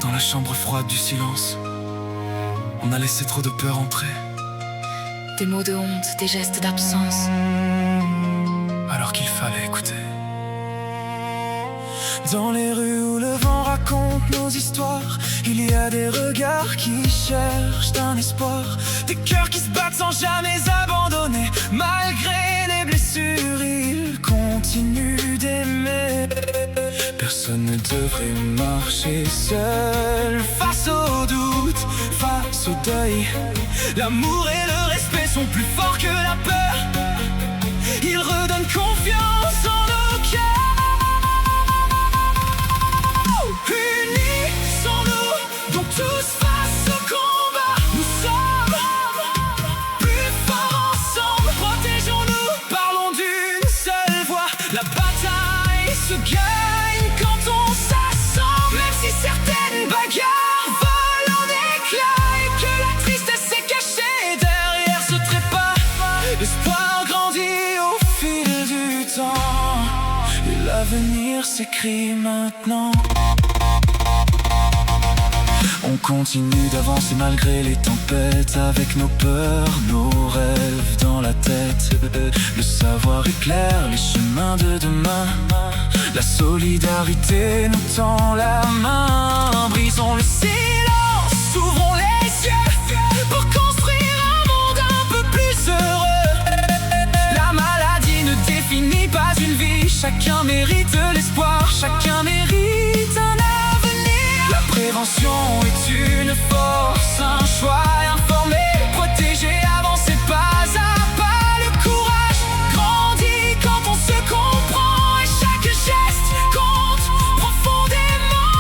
Dans la chambre froide du silence, on a laissé trop de peur entrer. Des mots de honte, des gestes d'absence. Alors qu'il fallait écouter. Dans les rues où le vent raconte nos histoires, il y a des regards qui cherchent un espoir, des cœurs qui se battent sans jamais abandonner. Malgré les blessures, ils continuent d'aimer. Personne ne devrait marcher seul face au doute, face au deuil. L'amour et le respect sont plus forts que la peur. Ils redonnent confiance en nos cœurs. Unissons-nous, donc tous face au combat. Nous sommes plus forts ensemble. Protégeons-nous, parlons d'une seule voix. La bataille se gagne quand on s'assemble. Même si certaines bagarres volent en éclats et que la tristesse est cachée derrière ce trépas, l'espoir grandit au fil du temps et l'avenir s'écrit maintenant. On continue d'avancer malgré les tempêtes, avec nos peurs, nos rêves dans la tête. Le savoir éclaire les chemins de demain. La solidarité nous tend la main. Brisons le silence, ouvrons les yeux pour construire un monde un peu plus heureux. La maladie ne définit pas une vie. Chacun mérite l'espoir, chacun mérite un avenir. La prévention est une force, un choix informé. Protéger, avancer pas à pas. Le courage grandit quand on se comprend et chaque geste compte profondément.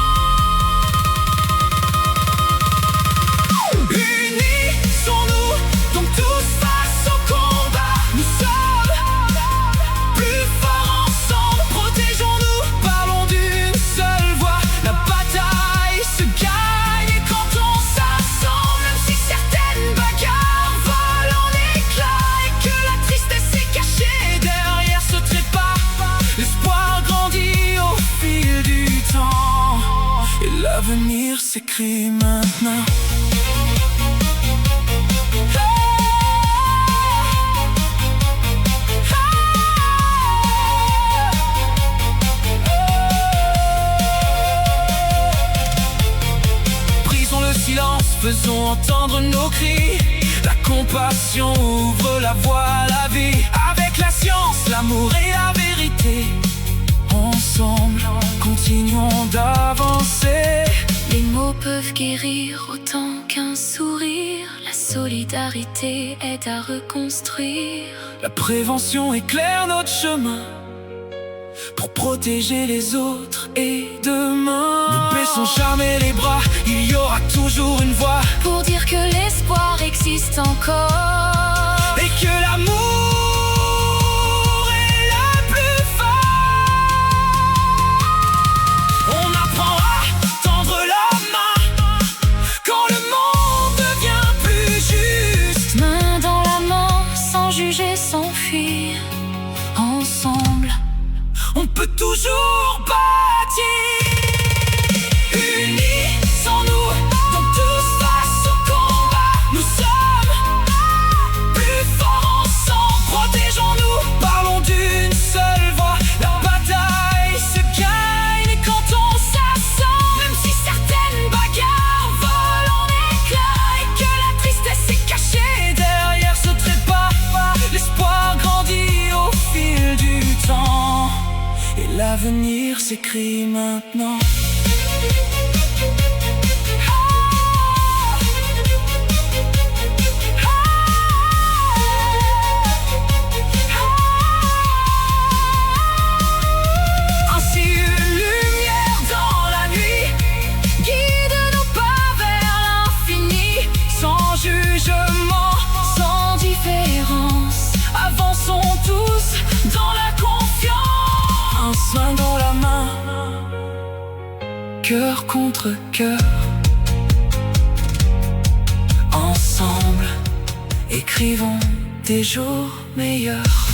Unissons-nous, donc tous face au combat. Nous sommes plus forts ensemble. Protégeons-nous, parlons d'une seule voix. La bataille se gagne quand on s'assemble. Même si certaines bagarres volent en éclats et que la tristesse est cachée derrière ce trépas, l'espoir grandit au fil du temps et l'avenir s'écrit maintenant. Brisons le silence, faisons entendre nos cris. La compassion ouvre la voie à la vie. Avec la science, l'amour et la vérité, ensemble, continuons d'avancer. Les mots peuvent guérir autant qu'un sourire. La solidarité aide à reconstruire. La prévention éclaire notre chemin pour protéger les autres et demain. Ne baissons jamais les bras, il y aura toujours une voix Pour dire que l'espoir existe encore et que l'amour est le plus fort. On apprend à tendre la main quand le monde devient plus juste. Main dans la main, sans juger, sans fuir. Ensemble, On peut toujours bâtir. Unissons-nous, donc tous face au combat. Nous sommes plus forts ensemble. Protégeons-nous, parlons d'une seule voix. La bataille se gagne quand on s'assemble. Même si certaines bagarres volent en éclats et que la tristesse est cachée derrière ce trépas, l'espoir grandit au fil du temps et l'avenir s'écrit maintenant. Ainsi une lumière dans la nuit guide nos pas vers l'infini. Sans jugement, sans différence, avançons tous dans la confiance. Un soin dans la main, cœur contre cœur. Ensemble, écrivons des jours meilleurs.